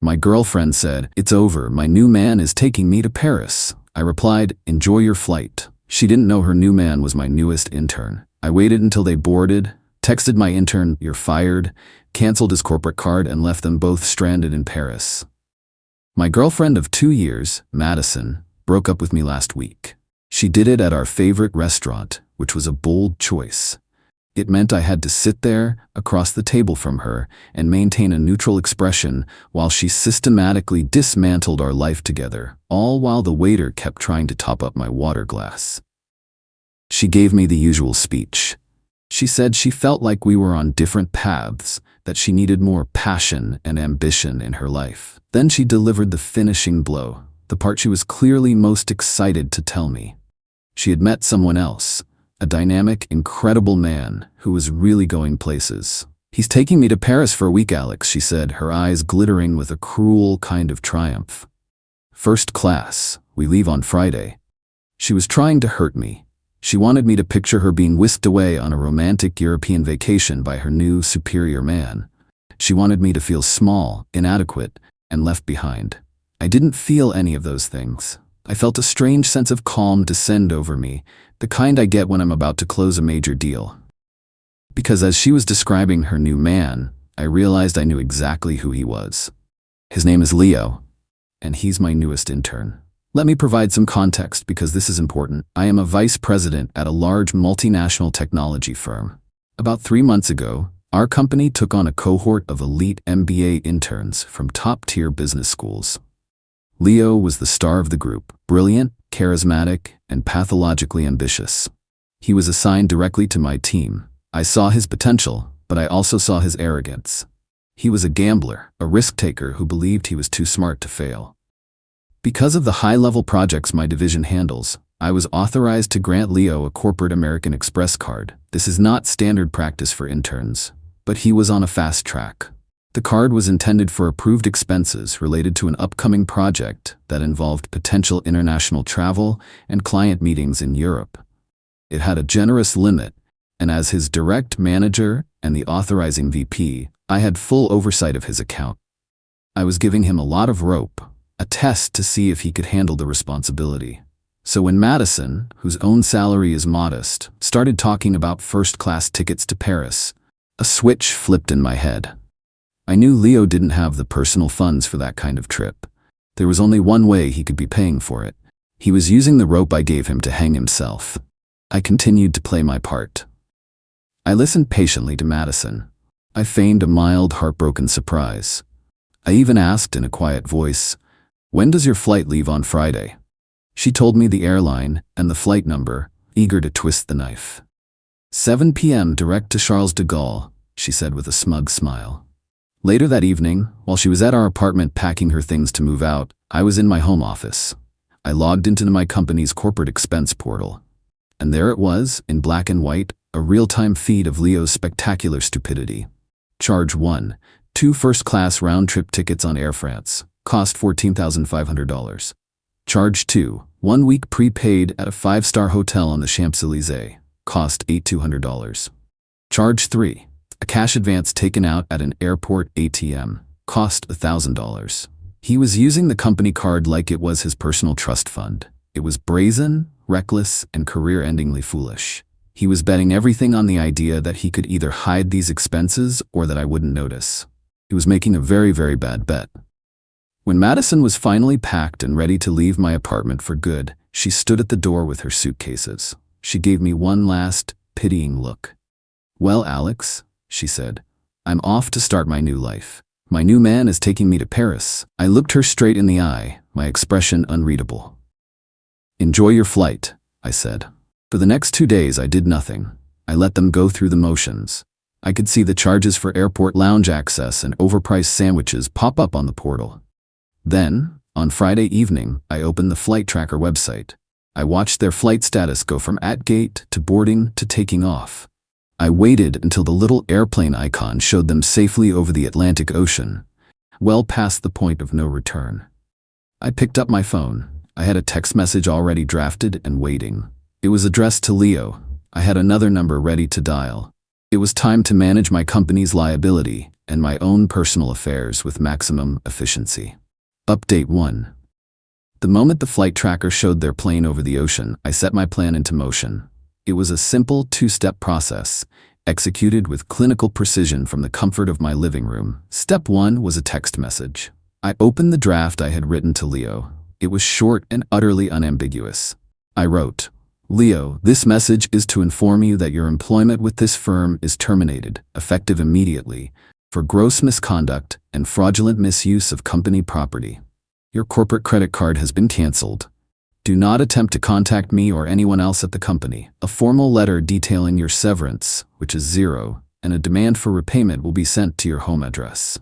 My girlfriend said, "It's over, my new man is taking me to Paris." I replied, "Enjoy your flight." She didn't know her new man was my newest intern. I waited until they boarded, texted my intern, "You're fired," canceled his corporate card, and left them both stranded in Paris. My girlfriend of 2 years, Madison, broke up with me last week. She did it at our favorite restaurant, which was a bold choice. It meant I had to sit there, across the table from her, and maintain a neutral expression while she systematically dismantled our life together, all while the waiter kept trying to top up my water glass. She gave me the usual speech. She said she felt like we were on different paths, that she needed more passion and ambition in her life. Then she delivered the finishing blow, the part she was clearly most excited to tell me. She had met someone else, a dynamic, incredible man who was really going places. "He's taking me to Paris for a week, Alex," she said, her eyes glittering with a cruel kind of triumph. "First class. We leave on Friday." She was trying to hurt me. She wanted me to picture her being whisked away on a romantic European vacation by her new superior man. She wanted me to feel small, inadequate, and left behind. I didn't feel any of those things. I felt a strange sense of calm descend over me, the kind I get when I'm about to close a major deal. Because as she was describing her new man, I realized I knew exactly who he was. His name is Leo, and he's my newest intern. Let me provide some context because this is important. I am a vice president at a large multinational technology firm. About 3 months ago, our company took on a cohort of elite MBA interns from top-tier business schools. Leo was the star of the group, brilliant, charismatic, and pathologically ambitious. He was assigned directly to my team. I saw his potential, but I also saw his arrogance. He was a gambler, a risk-taker who believed he was too smart to fail. Because of the high-level projects my division handles, I was authorized to grant Leo a corporate American Express card. This is not standard practice for interns, but he was on a fast track. The card was intended for approved expenses related to an upcoming project that involved potential international travel and client meetings in Europe. It had a generous limit, and as his direct manager and the authorizing VP, I had full oversight of his account. I was giving him a lot of rope, a test to see if he could handle the responsibility. So when Madison, whose own salary is modest, started talking about first-class tickets to Paris, a switch flipped in my head. I knew Leo didn't have the personal funds for that kind of trip. There was only one way he could be paying for it. He was using the rope I gave him to hang himself. I continued to play my part. I listened patiently to Madison. I feigned a mild, heartbroken surprise. I even asked in a quiet voice, "When does your flight leave on Friday?" She told me the airline and the flight number, eager to twist the knife. 7 p.m. direct to Charles de Gaulle, she said with a smug smile. Later that evening, while she was at our apartment packing her things to move out, I was in my home office. I logged into my company's corporate expense portal. And there it was, in black and white, a real-time feed of Leo's spectacular stupidity. Charge 1. 2 first-class round-trip tickets on Air France. Cost $14,500. Charge 2. 1 week prepaid at a 5-star hotel on the Champs-Élysées. Cost $8,200. Charge 3. A cash advance taken out at an airport ATM. Cost $1,000. He was using the company card like it was his personal trust fund. It was brazen, reckless, and career-endingly foolish. He was betting everything on the idea that he could either hide these expenses or that I wouldn't notice. He was making a very, very bad bet. When Madison was finally packed and ready to leave my apartment for good, she stood at the door with her suitcases. She gave me one last, pitying look. "Well, Alex," she said, "I'm off to start my new life. My new man is taking me to Paris." I looked her straight in the eye, my expression unreadable. "Enjoy your flight," I said. For the next 2 days I did nothing. I let them go through the motions. I could see the charges for airport lounge access and overpriced sandwiches pop up on the portal. Then, on Friday evening, I opened the flight tracker website. I watched their flight status go from at gate to boarding to taking off. I waited until the little airplane icon showed them safely over the Atlantic Ocean, well past the point of no return. I picked up my phone. I had a text message already drafted and waiting. It was addressed to Leo. I had another number ready to dial. It was time to manage my company's liability, and my own personal affairs with maximum efficiency. Update 1. The moment the flight tracker showed their plane over the ocean, I set my plan into motion. It was a simple two-step process, executed with clinical precision from the comfort of my living room. Step 1 was a text message. I opened the draft I had written to Leo. It was short and utterly unambiguous. I wrote, "Leo, this message is to inform you that your employment with this firm is terminated, effective immediately, for gross misconduct and fraudulent misuse of company property. Your corporate credit card has been canceled. Do not attempt to contact me or anyone else at the company. A formal letter detailing your severance, which is 0, and a demand for repayment will be sent to your home address."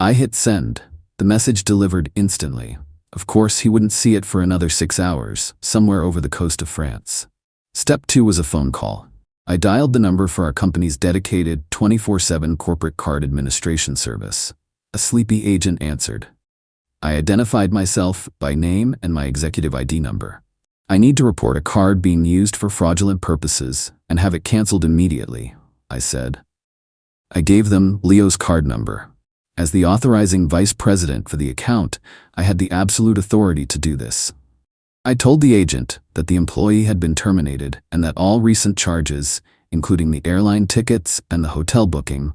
I hit send. The message delivered instantly. Of course, he wouldn't see it for another 6 hours, somewhere over the coast of France. Step 2 was a phone call. I dialed the number for our company's dedicated 24/7 corporate card administration service. A sleepy agent answered. I identified myself by name and my executive ID number. "I need to report a card being used for fraudulent purposes and have it canceled immediately," I said. I gave them Leo's card number. As the authorizing vice president for the account, I had the absolute authority to do this. I told the agent that the employee had been terminated and that all recent charges, including the airline tickets and the hotel booking,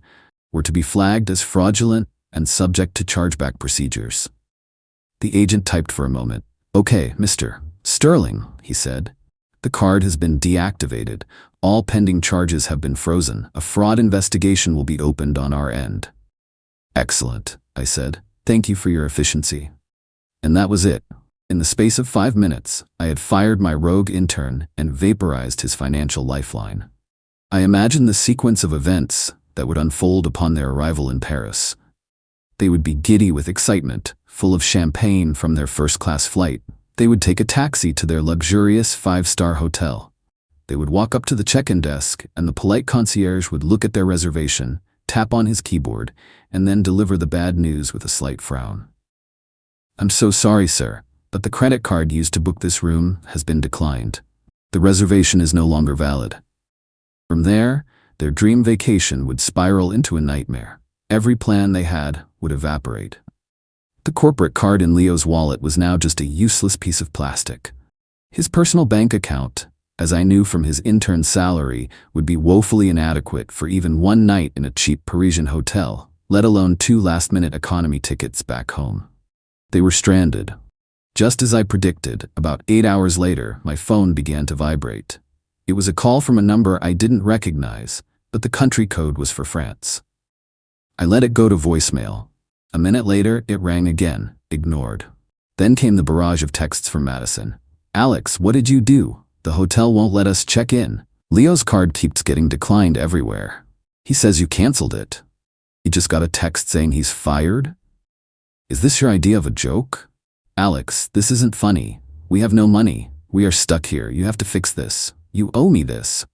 were to be flagged as fraudulent and subject to chargeback procedures. The agent typed for a moment. "Okay, Mr. Sterling," he said. "The card has been deactivated. All pending charges have been frozen. A fraud investigation will be opened on our end." "Excellent," I said. "Thank you for your efficiency." And that was it. In the space of 5 minutes, I had fired my rogue intern and vaporized his financial lifeline. I imagined the sequence of events that would unfold upon their arrival in Paris. They would be giddy with excitement, full of champagne from their first-class flight. They would take a taxi to their luxurious 5-star hotel. They would walk up to the check-in desk, and the polite concierge would look at their reservation, tap on his keyboard, and then deliver the bad news with a slight frown. "I'm so sorry, sir, but the credit card used to book this room has been declined. The reservation is no longer valid." From there, their dream vacation would spiral into a nightmare. Every plan they had would evaporate. The corporate card in Leo's wallet was now just a useless piece of plastic. His personal bank account, as I knew from his intern's salary, would be woefully inadequate for even one night in a cheap Parisian hotel, let alone 2 last-minute economy tickets back home. They were stranded. Just as I predicted, about 8 hours later, my phone began to vibrate. It was a call from a number I didn't recognize, but the country code was for France. I let it go to voicemail. A minute later, it rang again, ignored. Then came the barrage of texts from Madison. "Alex, what did you do? The hotel won't let us check in. Leo's card keeps getting declined everywhere. He says you canceled it. He just got a text saying he's fired? Is this your idea of a joke? Alex, this isn't funny. We have no money. We are stuck here. You have to fix this. You owe me this."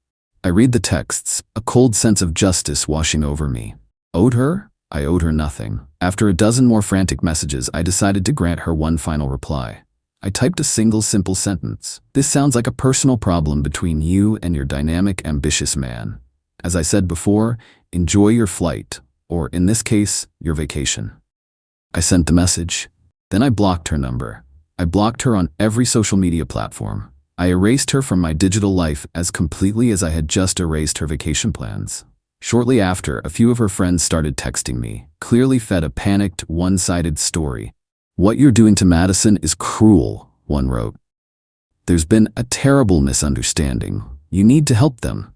I read the texts, a cold sense of justice washing over me. Owed her? I owed her nothing. After a dozen more frantic messages, I decided to grant her one final reply. I typed a single simple sentence. "This sounds like a personal problem between you and your dynamic, ambitious man. As I said before, enjoy your flight, or in this case, your vacation." I sent the message. Then I blocked her number. I blocked her on every social media platform. I erased her from my digital life as completely as I had just erased her vacation plans. Shortly after, a few of her friends started texting me, clearly fed a panicked, one-sided story. "What you're doing to Madison is cruel," one wrote. "There's been a terrible misunderstanding. You need to help them."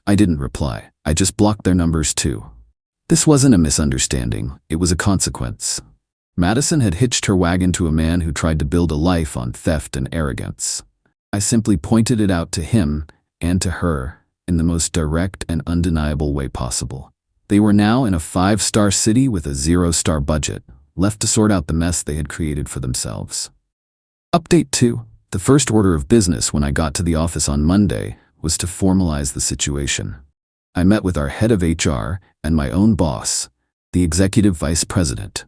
I didn't reply. I just blocked their numbers too. This wasn't a misunderstanding. It was a consequence. Madison had hitched her wagon to a man who tried to build a life on theft and arrogance. I simply pointed it out to him and to her in the most direct and undeniable way possible. They were now in a 5-star city with a 0-star budget, left to sort out the mess they had created for themselves. Update 2. The first order of business when I got to the office on Monday was to formalize the situation. I met with our head of HR and my own boss, the executive vice president.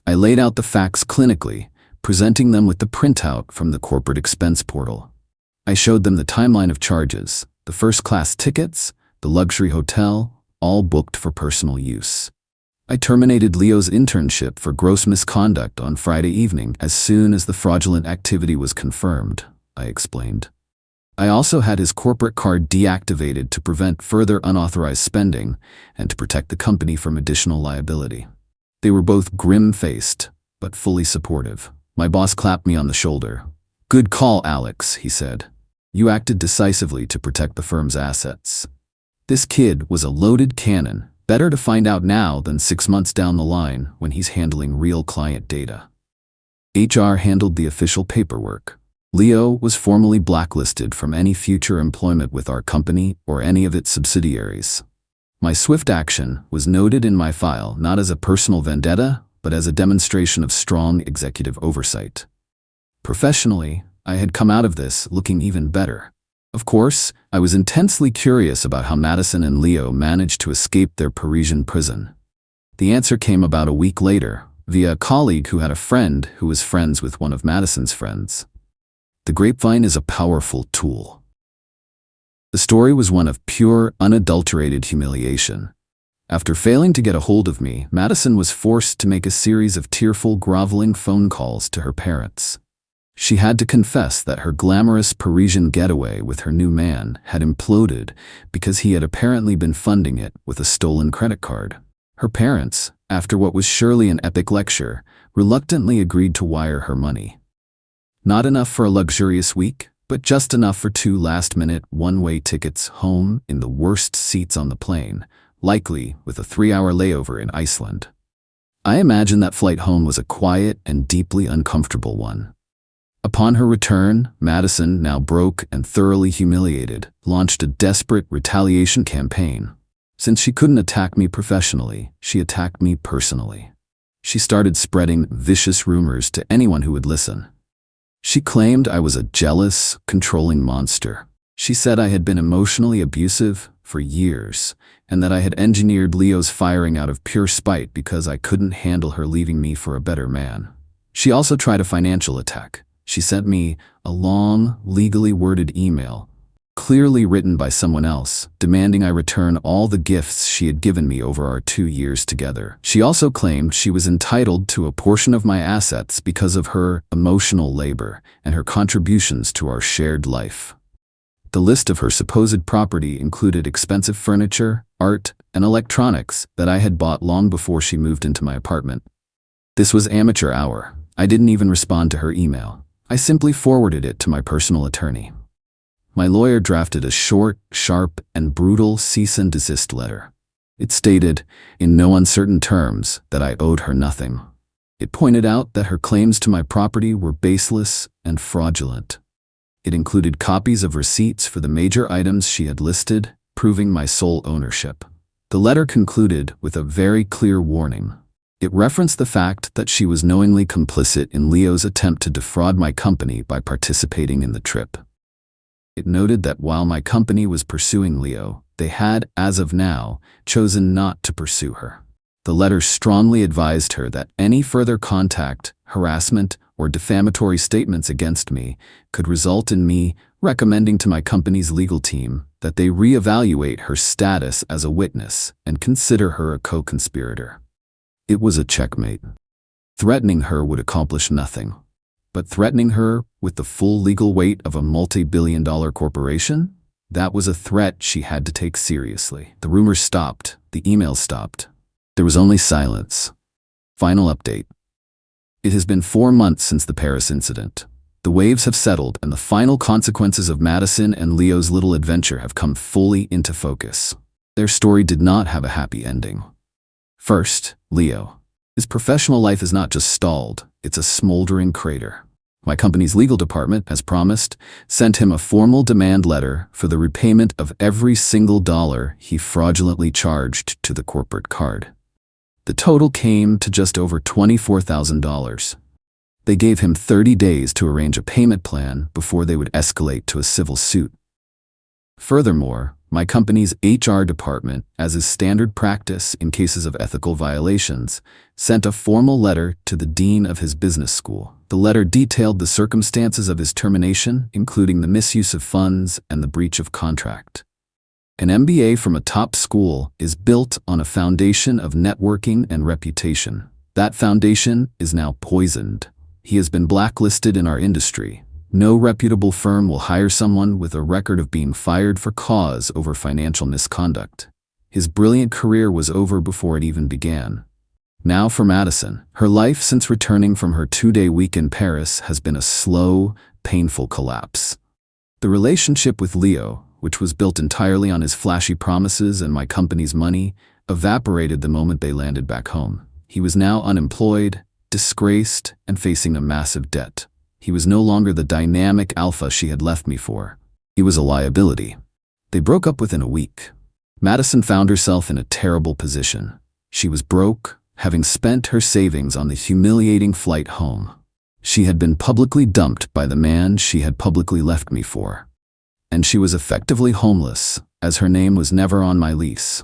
I laid out the facts clinically, presenting them with the printout from the corporate expense portal. I showed them the timeline of charges, the first-class tickets, the luxury hotel, all booked for personal use. I terminated Leo's internship for gross misconduct on Friday evening as soon as the fraudulent activity was confirmed, I explained. I also had his corporate card deactivated to prevent further unauthorized spending and to protect the company from additional liability. They were both grim-faced, but fully supportive. My boss clapped me on the shoulder. "Good call, Alex," he said. "You acted decisively to protect the firm's assets. This kid was a loaded cannon. Better to find out now than 6 months down the line when he's handling real client data." HR handled the official paperwork. Leo was formally blacklisted from any future employment with our company or any of its subsidiaries. My swift action was noted in my file not as a personal vendetta, but as a demonstration of strong executive oversight. Professionally, I had come out of this looking even better. Of course, I was intensely curious about how Madison and Leo managed to escape their Parisian prison. The answer came about a week later, via a colleague who had a friend who was friends with one of Madison's friends. The grapevine is a powerful tool. The story was one of pure, unadulterated humiliation. After failing to get a hold of me, Madison was forced to make a series of tearful, groveling phone calls to her parents. She had to confess that her glamorous Parisian getaway with her new man had imploded because he had apparently been funding it with a stolen credit card. Her parents, after what was surely an epic lecture, reluctantly agreed to wire her money. Not enough for a luxurious week, but just enough for 2 last-minute, one-way tickets home in the worst seats on the plane, likely with a 3-hour layover in Iceland. I imagine that flight home was a quiet and deeply uncomfortable one. Upon her return, Madison, now broke and thoroughly humiliated, launched a desperate retaliation campaign. Since she couldn't attack me professionally, she attacked me personally. She started spreading vicious rumors to anyone who would listen. She claimed I was a jealous, controlling monster. She said I had been emotionally abusive for years, and that I had engineered Leo's firing out of pure spite because I couldn't handle her leaving me for a better man. She also tried a financial attack. She sent me a long, legally worded email, clearly written by someone else, demanding I return all the gifts she had given me over our 2 years together. She also claimed she was entitled to a portion of my assets because of her emotional labor and her contributions to our shared life. The list of her supposed property included expensive furniture, art, and electronics that I had bought long before she moved into my apartment. This was amateur hour. I didn't even respond to her email. I simply forwarded it to my personal attorney. My lawyer drafted a short, sharp, and brutal cease and desist letter. It stated, in no uncertain terms, that I owed her nothing. It pointed out that her claims to my property were baseless and fraudulent. It included copies of receipts for the major items she had listed, proving my sole ownership. The letter concluded with a very clear warning. It referenced the fact that she was knowingly complicit in Leo's attempt to defraud my company by participating in the trip. It noted that while my company was pursuing Leo, they had, as of now, chosen not to pursue her. The letter strongly advised her that any further contact, harassment, or defamatory statements against me could result in me recommending to my company's legal team that they reevaluate her status as a witness and consider her a co-conspirator. It was a checkmate. Threatening her would accomplish nothing. But threatening her with the full legal weight of a multi-billion-dollar corporation? That was a threat she had to take seriously. The rumors stopped. The emails stopped. There was only silence. Final update. It has been 4 months since the Paris incident. The waves have settled, and the final consequences of Madison and Leo's little adventure have come fully into focus. Their story did not have a happy ending. First, Leo. His professional life is not just stalled, it's a smoldering crater. My company's legal department, as promised, sent him a formal demand letter for the repayment of every single dollar he fraudulently charged to the corporate card. The total came to just over $24,000. They gave him 30 days to arrange a payment plan before they would escalate to a civil suit. Furthermore, my company's HR department, as is standard practice in cases of ethical violations, sent a formal letter to the dean of his business school. The letter detailed the circumstances of his termination, including the misuse of funds and the breach of contract. An MBA from a top school is built on a foundation of networking and reputation. That foundation is now poisoned. He has been blacklisted in our industry. No reputable firm will hire someone with a record of being fired for cause over financial misconduct. His brilliant career was over before it even began. Now for Madison. Her life since returning from her 2-day week in Paris has been a slow, painful collapse. The relationship with Leo, which was built entirely on his flashy promises and my company's money, evaporated the moment they landed back home. He was now unemployed, disgraced, and facing a massive debt. He was no longer the dynamic alpha she had left me for. He was a liability. They broke up within a week. Madison found herself in a terrible position. She was broke, having spent her savings on the humiliating flight home. She had been publicly dumped by the man she had publicly left me for. And she was effectively homeless, as her name was never on my lease.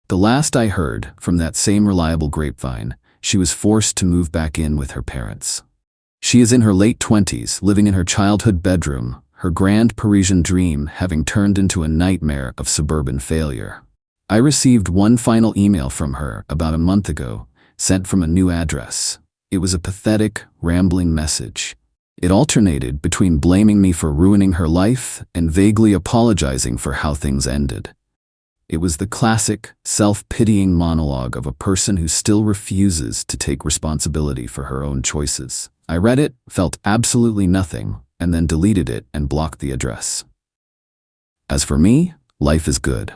The last I heard from that same reliable grapevine, she was forced to move back in with her parents. She is in her late 20s, living in her childhood bedroom, her grand Parisian dream having turned into a nightmare of suburban failure. I received one final email from her about a month ago, sent from a new address. It was a pathetic, rambling message. It alternated between blaming me for ruining her life and vaguely apologizing for how things ended. It was the classic, self-pitying monologue of a person who still refuses to take responsibility for her own choices. I read it, felt absolutely nothing, and then deleted it and blocked the address. As for me, life is good.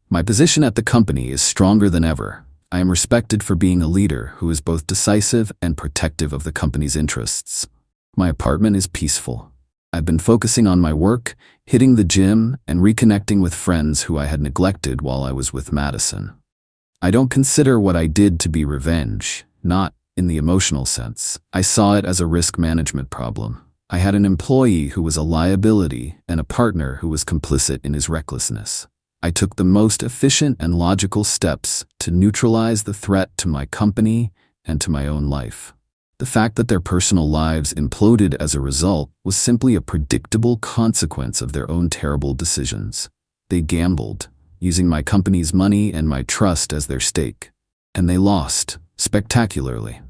My position at the company is stronger than ever. I am respected for being a leader who is both decisive and protective of the company's interests. My apartment is peaceful. I've been focusing on my work, hitting the gym, and reconnecting with friends who I had neglected while I was with Madison. I don't consider what I did to be revenge, not in the emotional sense. I saw it as a risk management problem. I had an employee who was a liability and a partner who was complicit in his recklessness. I took the most efficient and logical steps to neutralize the threat to my company and to my own life. The fact that their personal lives imploded as a result was simply a predictable consequence of their own terrible decisions. They gambled, using my company's money and my trust as their stake. And they lost, spectacularly.